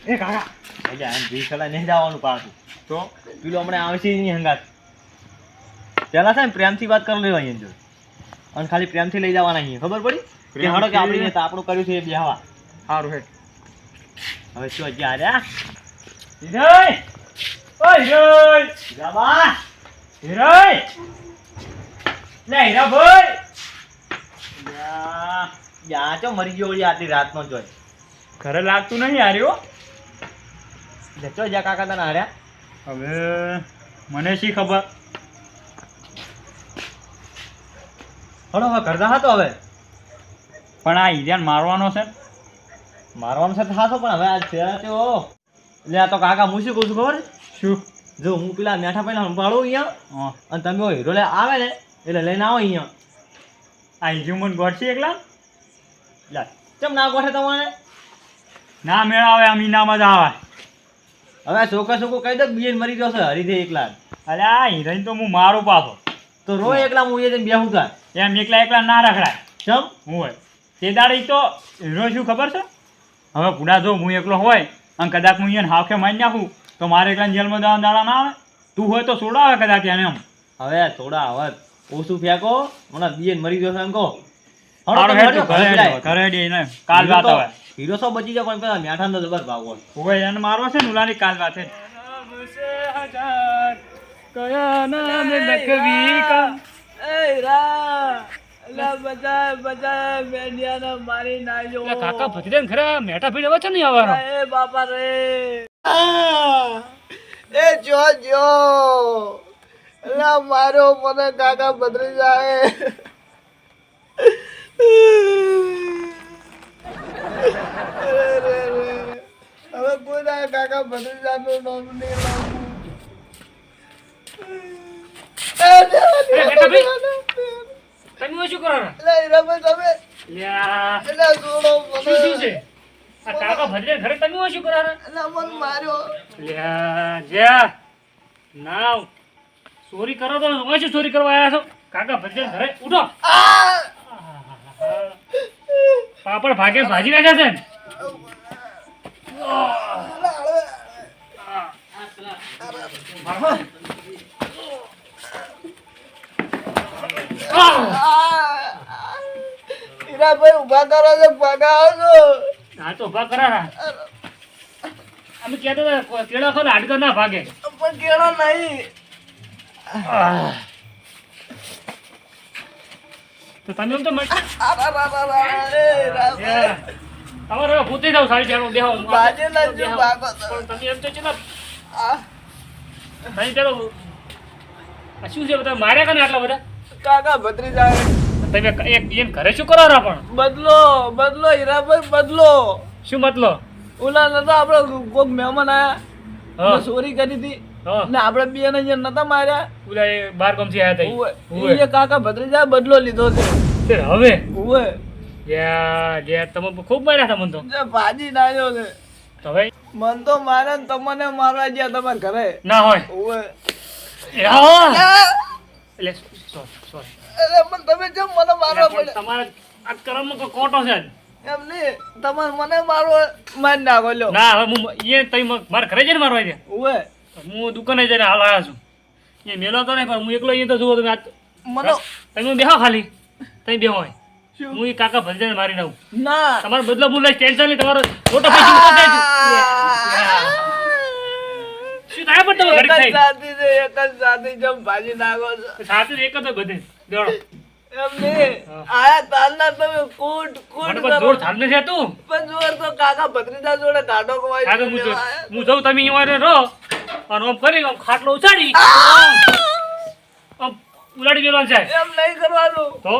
એ કાકા એટલે આમ ભીખલા નહીં જવાનું પાછું તો પેલો હમણાં આવશે નહીં હંગાત પેલા છે ને પ્રેમથી વાત કરી લેવા અહીંયા જો અને ખાલી પ્રેમથી લઈ જવાના અહીંયા ખબર પડી કે હાડો કે આપણે આપણું કર્યું છે એ બેહવા સારું હેડ હવે શું હજી આર્યા હિરોય ઓ હિરોય હીરાબા હિરોય લે હીરા ભાઈ યા ચો મરી ગયો ઓલી આટલી રાતનો જોઈ ઘરે લાગતું નહીં હાર્યો જતો જા કાકા તને હાર્યા હવે મને શી ખબર હળો હવે કરતા હતો હવે પણ આ ઈજાન મારવાનો છે મારવાનું છે થાતો પણ હવે આજ ફેરા તે ઓ લે આ તો કાકા હું શું કહું છું ખબર શું જો હું પેલા મેઠા પહેલા સંભાળું અહીંયા અને તમે હીરો લે આવે ને એટલે લઈને આવો અહીંયા આ ઈજુ મને ગોઠશે એકલા લે ચમ ના ગોઠે તમારે ના મેળાવે આમ ઇનામ જ આવે હવે છોકરા છોકરો કહી દો બીજે મરી ગયો છે હરીથી એકલા અરે આ હિરોઈન તો હું મારું પાછો તો રો એકલા હું એ જઈને બેહું તા એમ એકલા એકલા ના રખડાય ચમ હું હોય તે દાડી તો હીરો શું ખબર છે હવે પૂડા જો હું એકલો હોય અને કદાચ હું અહીંયા હાવખે મારી નાખું તો મારે એકલા જેલમાં જવા દાડા ના આવે તું હોય તો છોડાવે કદાચ એને એમ હવે થોડા હવે ઓછું ફેંકો મને બીજે મરી ગયો છે એમ કહો ઘરે ને કાલ વાત આવે હીરો સો બચી જાય પણ પેલા મેઠાનો તો જબર ભાવ હોય હોય એને મારવા છે ને ઉલાની કાલ વાત છે કયા નામ લખવી કા એ રા લા બધા બેડિયાને મારી નાખ્યો એટલે કાકા ભતીજાને ઘરે મેઠા ભીડ આવે છે ને આવવાનો એ બાપા રે એ જો લા મારો મને કાકા બદરી જાય હવે કોઈ ના કાકા બદરી જાનું નામ નહીં તમે શું કરો લે રમે તમે લ્યા એટલે જોડો મને શું છે આ કાકા ભતીજાને ઘરે તમે શું કરો એટલે મન માર્યો લ્યા જ્યા નાવ ચોરી કરો તો તમે શું ચોરી કરવા આવ્યા છો કાકા ભતીજાને ઘરે ઉઠો પાપડ ભાગે ભાજી નાખ્યા છે ને હીરાભાઈ ઉભા કરો છો ભગાવો છો હા તો ઉભા કરા અમે કહેતો હતા કેળા ખો હાડકા ના ભાગે પણ કેળો નહીં તો તમે એમ તો બાજે તમારે પૂછી જાવ સાડી ચાલો દેહો ના જો ભાગો પણ તમે એમ તો ચલો નહીં ચાલો શું છે બધા માર્યા કે ને આટલા બધા કાકા ભત્રી જાય તમે એક એમ ઘરે શું કરો રા પણ બદલો હીરાભાઈ બદલો શું મતલબ ઓલા નતા આપડે કોક મહેમાન હા. આયા ચોરી કરી હતી હા ને આપડે બે ને જે નતા માર્યા ઓલા એ બાર ગામથી આયા હતા એ કાકા ભત્રી જાય બદલો લીધો છે તે હવે ઉવે જે તમે ખૂબ માર્યા હતા મને તો જે ભાજી નાખ્યો છે તો હવે મન તો મારે ને તમને મારવા ગયા તમારા ઘરે ના હોય ઉવે એટલે સોરી અરે પણ તમે જેમ મને મારવા પડે તમારા આ કર્મમાં કોઈ કોટો છે જ. એમ નહીં તમારે મને મારી નાખો લ્યો ના હવે હું એ તઈ મારા ઘરે જઈને મારવા દે ઉવે હું દુકાને જઈને હાલ આવ્યા છું એ મેલો તો નહીં પણ હું એકલો અહીંયા તો જુઓ તમે મને તમે બેહો ખાલી તમે બેહો હોય શું? હું એ કાકા ભજીને મારી નાખું ના તમારો બદલો હું લઈશ ટેન્શન નહીં તમારો મોટો પૈસા ઉતરી જાય શું થાય પણ તમે ઘડી એક જ થાય સાથી છે એક જ સાથી જેમ ભાજી નાખો છો સાથે એક જ હોય બધે દોડો એમ નહીં આયા તારના તમે કૂટ મને કરો. પણ જોર થાલ નથી તું પણ જોર તો કાકા ભત્રીજા જોડે કાઢો કવાય કાકા હું જઉં તમે અહીંયા રહો અને આમ કરી આમ ખાટલો ઉછાડી આમ ઉલાડી દેવાનું છે એમ નહીં કરવાનું તો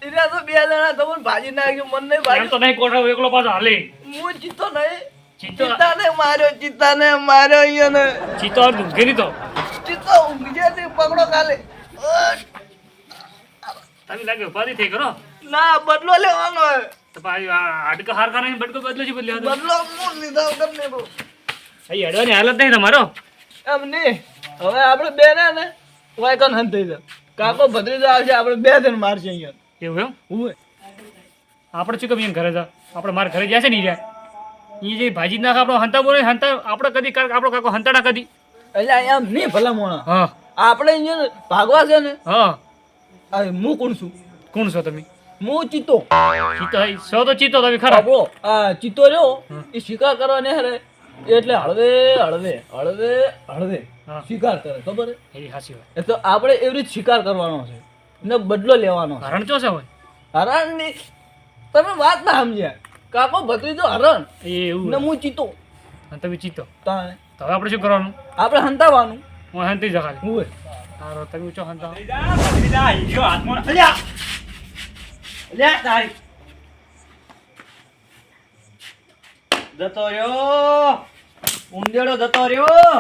એના તો બે જણા તમને ભાજી નાખ્યું મન નહીં એમ ભાજી તો નહીં કોઠો એકલો પાછો હાલે હું ચિત્તો નહીં ચિત્તો ચિત્તાને માર્યો અહીંયા ચિત્તો આ ઊંઘે નહીં તો ચિત્તો ઊંઘે છે પકડો કાલે તમે લાગે ઉપાધિ થઈ કરો ના બદલો લેવાનો હે. તો પાછી આ હાડકા હારકા નહીં બટકો બદલો છે બદલ્યો તો બદલો હું લીધા વગર નહીં બહુ. અહીં અડવાની હાલત નહીં તમારો એમ નહીં હવે આપણે બે ને વાયકન હન થઈ જાય કાકો ભત્રીજો આવશે આપણે બે જણ મારશે અહીંયા એવું એમ હું આપણે શું કમીએ ઘરે જા આપણે મારા ઘરે જશે નહીં જાય ઈ જે ભાજી નાખ આપણો હંતા બોલે હંતા આપણે કદી આપણો કાકો હંતાડા કદી એટલે અહીંયા આમ નહીં ભલા મોણા હા આપણે અહીંયા ભાગવા છે ને હા આ હું કોણ છું કોણ છો તમે હું ચિત્તો ચીતો હઈ સો તો ચીતો તમે ખરા આપણો આ ચિત્તો રહ્યો એ શિકાર કરવા ને હરે એટલે હળવે હળવે હળવે હળવે હા. શિકાર કરે ખબર હે? એ હાસી વાત એ તો આપણે એવી રીતે શિકાર કરવાનો છે ને બદલો લેવાનો છે. હરણ ચો છે હોય હરણની તમે વાત ના સમજ્યા કાકો ભત્રીજો હરણ એ એવું ને હોય. હું ચિત્તો અને તમે ચીતો તાણે તો હવે આપણે શું કરવાનું આપણે હંતાવાનું હું હંતી જા ખાલી હોય તારો તમે ઊંચો હંતા લ્યા તારી જતો રહ્યો ઉંદેડો જતો રહ્યો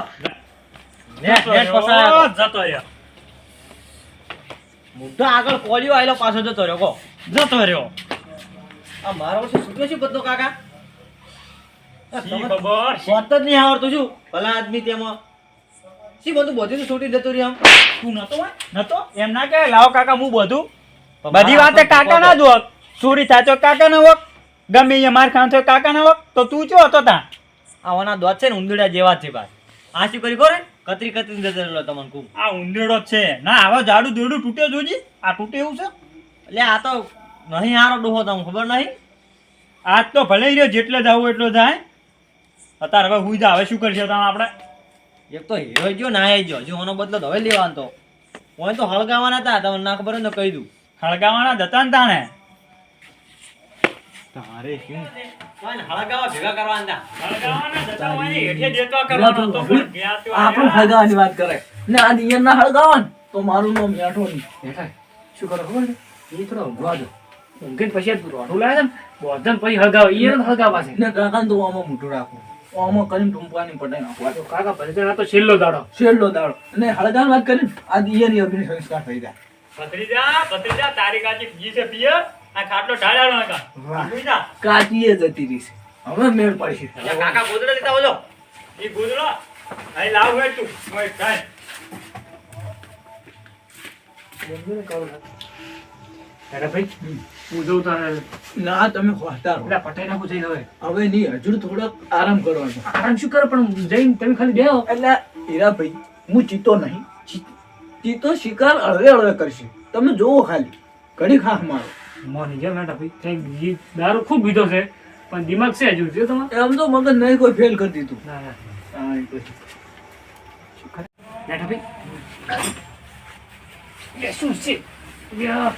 નેટ ફસાયો જતો રહ્યો મુદ્દો આગળ કોળિયો આયલો પાછો જતો રહ્યો કો જતો રહ્યો આ મારો વર્ષે છૂટ્યો છે બધો કાકા શી ખબર સ્વાદ જ નહીં આવડતું શું ભલા આદમી તેમાં શી બધું બધું છૂટી જતું રહ્યું તું નતો હોય નતો એમ ના કે લાવો કાકા હું બધું આમ બધી વાતે કાકા ના જોક ચોરી થાય તો કાકા ના વક ગમે એ માર ખાન તો કાકા ના વક તો તું ચો હતો તા આવાના દોત છે ને ઉંદરડા જેવા જ છે ભાઈ આ શું કરી ખોરે કતરી કતરી જતો રહ્યો તમને કું આ ઉંદેડો જ છે ના આવા જાડું દોડું તૂટે જોજી આ તૂટે એવું છે એટલે આ તો નહીં હારો ડોહો તમને ખબર નહીં આજ તો ભલે રહ્યો જેટલે જાવું એટલો જાય અત્યારે હવે હુઈ જા હવે શું કરશે તમે આપણે એક તો હેરો ગયો ના આવી ગયો જો એનો બદલો તો હવે લેવાનો તો કોઈ તો હળગાવાના હતા તમને ના ખબર હોય ને તો કહી દઉં હળગાવાના જતા ને તાણે તારે શું કોઈ હળગાવા ભેગા કરવાના હતા હળગાવાના જતા હોય ને હેઠે દેતો કરવાનો તો પણ ગયા તો આપણું હળગાવાની વાત કરે ને આ દિયર ના હળગાવા ને તો મારું નામ યાઠો નહીં બેઠા શું કરો ખબર છે એ થોડો ઊંઘવા દો ઊંઘીને પછી આ રોટું લાવે ને બોધન પછી હળગાવે એ હળગાવા છે ને કાકાને તો આમાં મોટું રાખવું આમાં કરીને ટૂંપવાની પટાઈ નાખવા તો કાકા ભલે તો છેલ્લો દાડો છેલ્લો દાડો અને હળગાવાની વાત કરીને આ દિયરની અગ્નિ સંસ્કાર થઈ જાય ભત્રીજા તારી કાચી જી છે પિયર આ ખાટલો ઢાળાનો નકા વાહ. હુઈ જા કાચીએ જતી રહી છે હવે મેળ પડશે એટલે કાકા ગોદડા લેતા આવજો ઈ ગુજરો અહીં લાવ હોય તું હોય કાઈ અરે ભાઈ હું જઉં તારે ના તમે હોતા રહો પેલા પટાઈ નાખું જઈને હવે હવે નહીં હજુ થોડોક આરામ કરવાનો આરામ શું કરે પણ જઈને તમે ખાલી બેહો એટલે હીરાભાઈ હું ચીતો નહીં ચીતો શિકાર હળવે હળવે કરશે તમે જોવો ખાલી ઘડી ખાહ મારો મોની જેમ બેઠા ભાઈ કંઈક ઈ દારૂ ખૂબ પીધો છે પણ દિમાગ છે હજુ જો તમારે એમ તો મગજ નહીં કોઈ ફેલ કરી દીધું ના ના હા, એ પછી. બેઠા ભાઈ એ શું છે યા.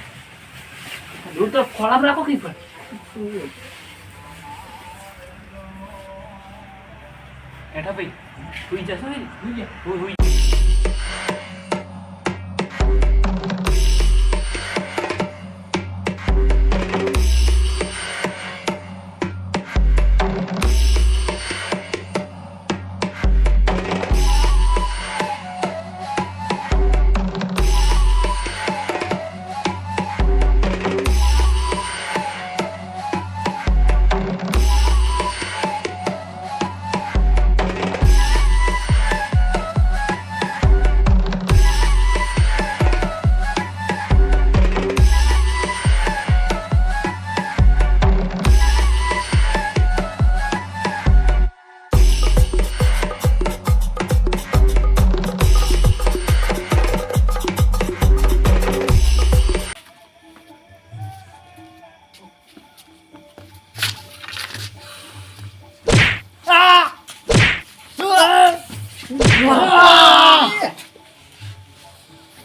દૂર તો ખોળામાં રાખો કઈ પણ બેઠા ભાઈ હુઈ જશો ને હુઈ જા હુઈ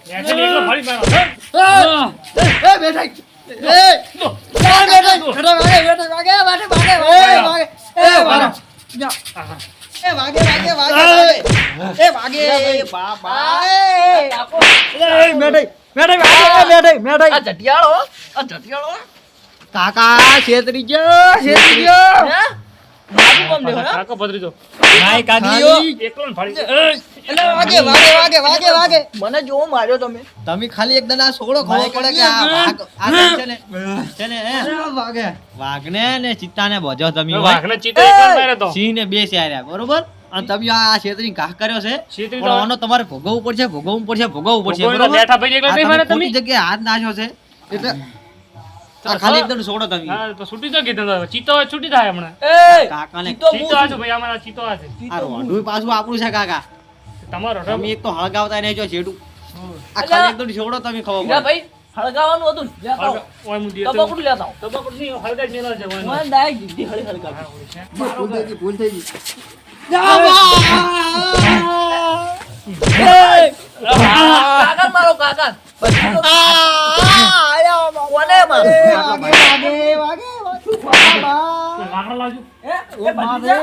બેઠા એકલો ફરી મારો કાકા છેતરી ગયો કાકો ભત્રીજો નાય કાઢીઓ એકલો ને ફરી મને જોવો માર્યો તમે તમે ખાલી એકદમ આ સોળો ખબર પડે કે આ વાઘ આ છે ને વાઘને ને ચિત્તાને ભજો તમે વાઘને ચીતો એકલો માર્યો તો સિંહ ને બે સ્યાર્યા બરોબર અને તમે આ છેતરી ઘા કર્યો છે છેતરી પણ આનો તમારે ભોગવવું પડશે ભોગવવું પડશે ભોગવવું તો બરોબર બેઠા ભાઈ એકલો આ નહીં તમે મારે તમે ખોટી જગ્યાએ હાથ નાખ્યો છે એટલે આ ખાલી એકદમ છોડો તમે હા તો છૂટી તો કીધું તો. ચીતો હોય છૂટી થાય હમણાં. એ કાકાને ચીતો હું ચીતો આજો ભાઈ અમારા ચીતો આશે. આ રોંઢું પાછું આપણું છે કાકા તમારો તમે એક તો હળગાવતા નહીં જો છેડું આ અલા. ખાલી એકદમ છોડો તમે ખબર હીરા પડે ભાઈ હળગાવાનું હતું ને, લેતા આવો. ઓય હું દેતો. તંબાકુ લેતા આવો. તંબાકુ નહીં હળગાઈ જ મેલા છે ઓય. મને ડાયરેક્ટ જીદ્દી હળી હળગાવી. હા, ઓય છે. ભૂલ થઈ ગઈ ભૂલ થઈ ગઈ કાકા મારો કાકા પછી તો- કોને મારો? લાકડા લાવજો. એ ભત્રીજા,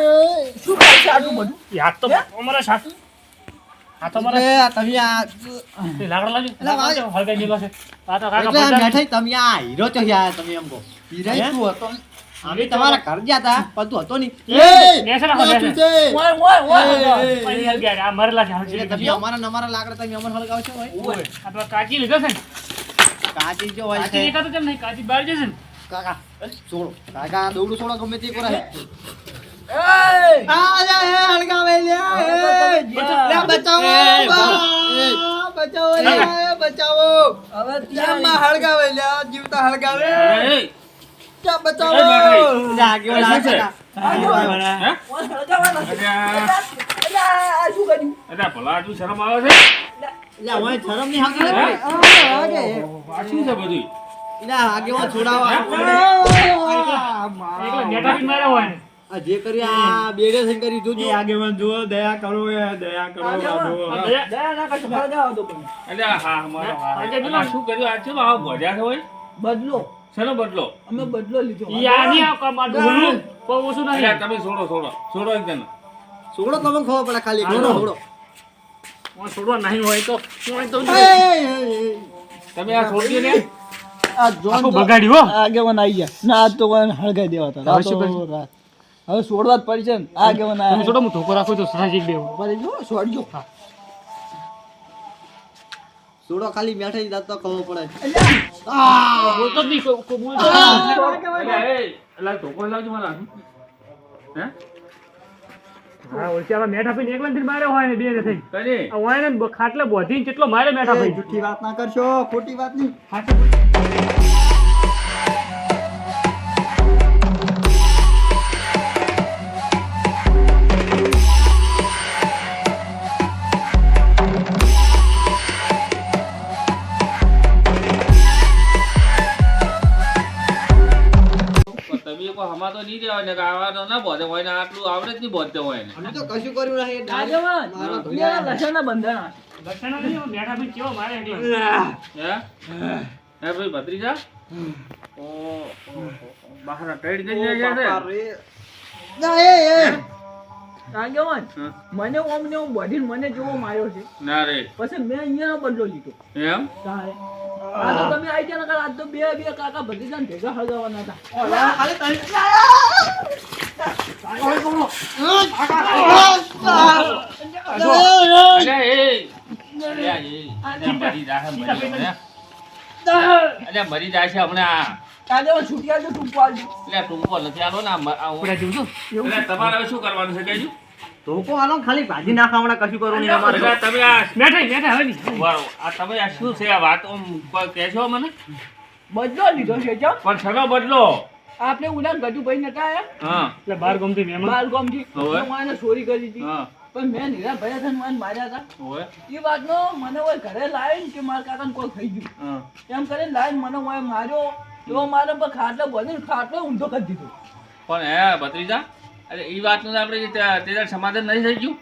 શું થાય છે આટલું બધું? એ હાથ તો અમારા શાક. હાથ અમારા તમે આ તે લાકડા લાવજો. એલા ભાઈ. લાકડા હળગાઈ મેલા છે. આ તો કાકા એટલે આ બધા- બેઠા તમે આ હીરો ચો યાર તમે એમ કહો હીરા તું હતો ને? અમે તમારા ઘર ગયા હતા પણ તું હતો નહીં બેસે રાખો, બેસે. ઓય, ઓય, ઓય. અહીં હળગાઈ રહ્યા. આ મરેલા છે, હળગાઈ એટલે તમે ગયા. અમારા ને અમારા લાકડા તમે અમર હળગાવો છો ભાઈ ઓય. આ તો કાચી લીધો છે ને? કાચી જો હોય કાચી છે દેખાતો કેમ નહીં? કાચી બહાર જશે ને? કાકા છોડો કાકા દોડું છોડો ગમે તે કરે એય! આ લે હળગાવે લે લે બચાવો બચાવો લે બચાવો હવે જામમાં હળગાવે લે જીવતા હળગાવે જા બચાવો એ જાગ્યો શું છે? ઓય, હળગાવાના છે. અલા, આ શું કર્યું? અરે ભલા તું શરમ આવે છે? લે ઓય શરમ ની હાકે લે આગે આ શું છે બધું? લે આગે ઓ છોડાવા એકલા નેટા બી માર્યા હોય ને. આ જે કરી આ બેડે થઈ કરી જોજો આગેવાન જુઓ, દયા કરો એ દયા કરો આ જુઓ. આ દયા- દયા ના કરશો, હળગાવો તો પણ. એટલે હા મારો આજે પેલો- આ શું કર્યું? આ ચેલો આવો ભજ્યા છે હોય? બદલો શેનો બદલો? અમે બદલો લીધો. ઈ આ નહીં આ કામ આ ડોલું. કોઈ ઓછું અલ્યા નહીં. તમે છોડો એક જણ. છોડો તમે ખબર પડે ખાલી છોડો છોડો ઓય છોડવા નહીં હોય તો ઓય તો તમે આ છોડી દો ને. આ જોન આખું બગાડ્યું હો. આગેવાન આવી ગયા ના આજ તો કોઈ હળગાઈ દેવા હતા હવે શું કરશું? રાત. હવે છોડવા જ પડી છે ને આગેવાન તમે આયા. છોડો હું ધોકો રાખું તો સાજી દેવું. પડી જો છોડજો. છોડો ખાલી બેઠા જ તો ખબર પડે બોલતો જ નહીં કોઈ બોલતો અલ્યા એ અલા ધોકો લાવજો મારા હાથમાં. હે? હા ઓળખી આવા મેઠા ભાઈ એકલા થી માર્યો હોય ને બે ને થઈ કઈ? આ હોય ને ખાટલે બોધીને કેટલો મારે મેઠા ભાઈ જુઠ્ઠી વાત ના કરશો ખોટી વાત નહીં. તમે કોઈ હમા તો નહીં દેવાય ને કે આવા તો ના બોધે હોય ને આટલું આવડે જ નહીં બોધતે હોય ને. અમે તો કશું કર્યું નહીં આગેવાન મારો બે લસણના બંધાણા છે. લક્ષણ નહીં મેઠા ભાઈ કેવો મારે એકલા હે? હે ભાઈ ભત્રીજા? ઓ બહાર ટાઈટ કરી જાય છે. આગેવાન હા. મને ઓમ ને ઓમ બોધીને મને જેવો માર્યો છે ના રે પછી મેં અહીંયા બદલો લીધો એમ? તારે આ તો તમે આવી ગયા નકર આજ તો બે કાકા ભત્રીજાને ભેગા હળગાવાના હતા. અલ્યા એ અલ્યા એ મરી જાશે મરી જાશે. અલ્યા મરી જાશે હમણાં. આગેવાન છૂટી આવજો ટૂંકો આવજો. અલ્યા ટૂંકો નથી આલો ને પૂરા જીવ છું અલ્યા તમારે હવે શું કરવાનું છે કહેજો? ધોકો આલો ને ખાલી ભાજી નાખા હમણાં કશું કરવું નહીં અમારે અલ્યા તમે આ મેઠા હવે નહીં વાળો, આ તમે આ શું છે આ વાત આમ કોઈ કહેશો મને? બદલો લીધો છે ચમ. પણ શેનો બદલો? આપણે ઉડા ગજુભાઈ નતા આયા હા એટલે બાર ગમતી મહેમાન બાર ગામથી હવે? તો મને ચોરી કરી હતી હા પણ મેં નીરા ભયા થઈને મને માર્યા હતા ઓય એ વાતનો મને ઓય ઘરે લાવીને કે મારા કાકાને કોઈ ખાઈ ગયું હા એમ કરીને લાવીને મને ઓય માર્યો એવો મારે પર ખાટલો બધીને ખાટલો ઊંધો કરી દીધો. પણ હે ભત્રીજા, અરે એ વાતનું આપણે તે સમાધાન નહીં થઈ ગયું?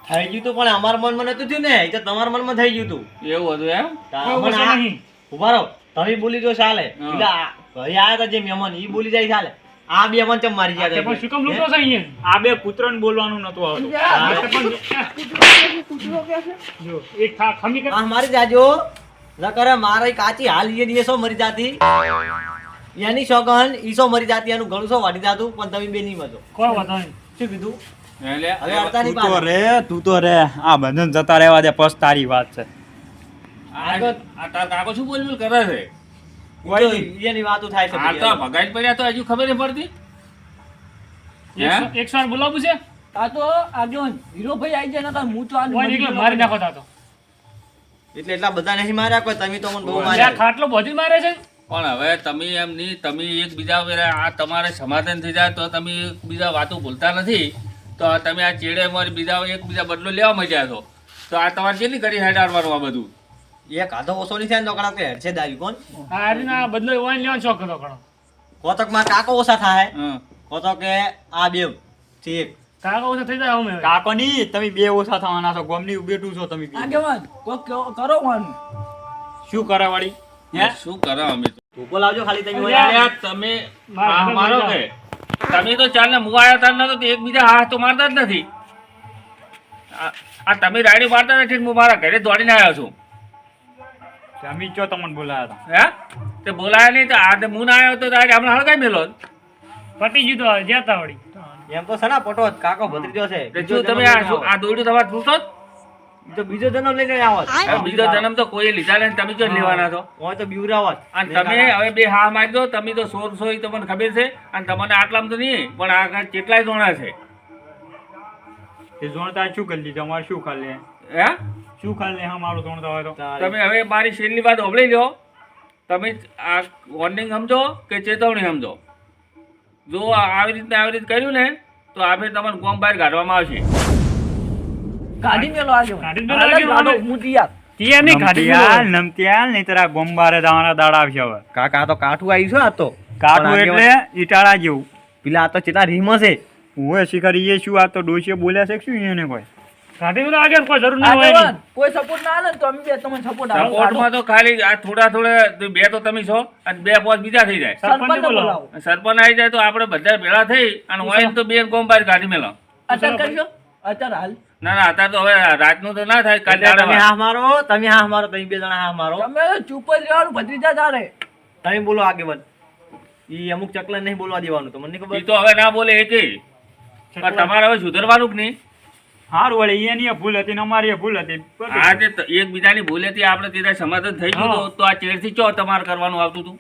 થઈ ગયું તું પણ અમારા મનમાં નતું થયું ને એ તો તમારા મનમાં થઈ ગયું તું એવું હતું એમ? કોઈ ઓછું નહીં ઉભા રહો તમે બોલી દો ચાલે હા. એટલે આ ઘરે આયા હતા જે મહેમાન ઈ બોલી જાય ચાલે આ બે મહેમાન ચમ મારી ગયા તે પણ શું કામ લૂંટો હતા છે અહીંયા આ બે પુત્રને બોલવાનું નતું આવતું. કૂતરો કે છે જો એક ખમી કર આ મારી જાજો નકર મારી કાચી હાલ ઈ સો મરી જાતી એની સોગન ઈ સો મરી જાતી એનું ઘણું સો વાડી જાતું પણ તમે બે નહીં મજો કોઈ વાંધો નહીં શું કીધું એટલે હવે આવતા નહીં તું તો પાછા. રે, તું તો રે આ બંધન જતા રહેવા દે પછ તારી વાત છે. આ તારા કાકો શું બોલ બોલ કરે છે? ઈ તો એની વાતો થાય છે આ તો ભગાઈ જ પડ્યા તો હજુ ખબર નહીં પડતી. હે? 100 બોલાવું છે આ તો આગેવાન હીરોભાઈ આવી જાય નકર હું તો આ કોઈ એકલો મારી નાખો તા તો એટલે એટલા બધા નહીં માર્યા કોઈ તમે તો મને બહુ આ માર્યા ખાટલો બોધી મારે છે પણ હવે તમે એમ નહીં, તમે એકબીજા વેરા આ તમારે સમાધાન થઈ જાય તો તમે એકબીજા વાતો ભૂલતા નથી, તો તમે આ ચેડે મારી એકબીજા બદલો લેવા માંડ્યા છો, તો આ તમારે કેટલી કરી હેડાડવાનું આ બધું? એક આધો ઓછો નહીં થાય ને તો કડાક કે હેડશે દાવી કોણ આ રીતના બદલો વાઈન લેવાનો શોખ હતો ઘણો. કોતક માં કાકો ઓછા થાય હં. કોતો કે આ બે ઠીક કાકા ઓછા થઈ જાય અમે હવે. કાકો ની તમે બે ઓછા થવાના છો, ગોમની બેઠું છો તમે બે. આગેવાન કોક કરો વાનું. શું કરે વળી હે? શું કરો અમે તો? ધોકો લાવજો ખાલી તમે અલ્યા. ઓય. અલ્યા, તમે હા મારો કે તમે તો ચાલને મું આવ્યો તાર નતો તો એકબીજા હાથ તો મારતા જ નથી. આ તમે રાયડી મારતા નથી ને હું મારા ઘરે દોડીને આવ્યો છું. તમે ચો તમને બોલાયા હતા. હે તે બોલાયા નહીં તો આ મું ના આવ્યો તો તારે હમણાં હળગાઈ મેલો. પટી ગયું તો હવે જતા વળી. એમ તો સના પટો જ કાકો ભત્રીજો છે એટલે શું તમે આ દોડ્યું તમારે પૂછો જ? ઈ તો બીજો જન્મ લઈને આવત હવે બીજો જન્મ તો કોઈ લીધા નહીં, તમે જો લેવાના છો. હોય તો બીવરાવત અને તમે હવે બે હા મારી દો, તમે તો સોર છો એ તમને ખબર છે, અને તમને આટલામાં તો નહીં પણ આગળ કેટલાય જોણા છે. એ જોણતા શું કરી લીધું? અમારે શું ખાલી હે શું ખાલી હા મારું જોણતા હોય તો તમે હવે મારી છેલ્લી વાત સાંભળી લો. તમે આ વોર્નિંગ સમજો કે ચેતવણી સમજો. જો આવી રીતે કર્યું ને તો આપણે તમને ગોમ બહાર કાઢવામાં આવશે. કાઢી મેલો આગેવાન. કાઢી મેલો આગેવાન. હાલો, હું તૈયાર. તિયાર નહીં કાઢી નમતિયાલ નમતિયાલ નહીં તારા ગોમબારે દાવાના દાડા આવશે હવે. કાકા તો કાઠું આવી છે આ તો કાઠું પણ એટલે ઈટાળા જેવું. પેલા આ તો ચેતા રીમ છે હું શિખર એ શું આ તો ડોશીએ બોલ્યા છે કે શું એને કોઈ? કાઢી મેલો આગળ કોઈ જરૂર ના હોય આગેવાન, કોઈ સપોર્ટ ના આલે ને તો અમે બે તમને સપોર્ટ આપો. સપોર્ટમાં તો ખાલી આ થોડા બે તો તમે છો અને બે પોચ બીજા થઈ જાય. સરપંચને બોલાવો. સરપંચ આવી જાય તો આપણે બધા ભેળા થઈ અને હોય તો બે ગોમ બહાર કાઢી મેલો. અત્યારે કરશો? અત્યારે હાલ. ના ના અત્યારે તો હવે રાતનું તો ના થાય, કાલે તમે દાડા હા મારો તમે હા મારો તમે બે જણા હા મારો તમે ચૂપ જ રહેવાનું, ભત્રીજા તારે. તમે બોલો આગેવાન. ઈ અમુક ચકલા નહીં બોલવા દેવાનું તો મને એ ખબર તો હવે ના બોલે એ કે પણ તમારે હવે સુધરવાનું કે નહીં? સારું વળી એની એ ભૂલ હતી ને અમારી એ ભૂલ હતી. આ જે એકબીજાની ભૂલેથી આપણે તે સમાધાન થઈ ગયું હતું, તો આ ચેડથી ચો તમારે કરવાનું આવતું હતું.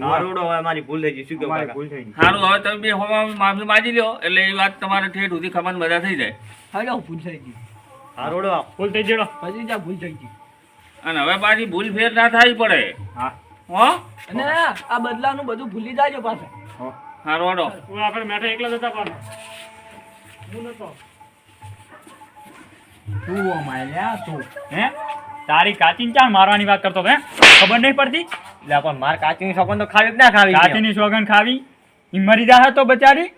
નારોડો હવે મારી ભૂલ થઈ ગઈ શું કેવું અમારી કાકા? ભૂલ થઈ ગઈ. સારું હવે તમે બે હોવામાં માફી માંગી લ્યો એટલે એ વાત તમારે ઠેઠ સુધી ખબર બધા થઈ જાય. હાલો, ભૂલ થઈ ગઈ. નારોડો આપ. ભૂલ થઈ જડો. ભત્રીજા ભૂલ થઈ ગઈ. અને હવે પાછી ભૂલ ફેર ના થાય પડે. હા હો અને આ બદલાનું બધું ભૂલી જાજો પાછા. હો. સારું હાલો. હું આપણે મેઠા એકલા જતા પાછા. હું નતો. તું અમાલ્યા તું હે તારી કાચીને ચાલ મારવાની વાત કરતો હતો હે? ખબર નહીં પડતી? એટલે પણ માર કાચીની સોગંદ તો ખાવી કે ના ખાવી કાચીની સોગન ખાવી ઈ મરી જાહે તો બચારી.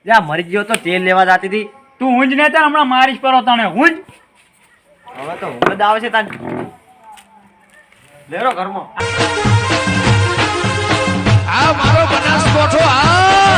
જા મરી ગયો તો તેલ લેવા જાતી હતી તું ઊંઝ ને ત્યાં હમણાં મારીશ પરો તને ઊંઝ. હવે તો ઊંઘ જ આવે છે તાન લેરો ઘરમાં આ મારો બનાસકોઠો આ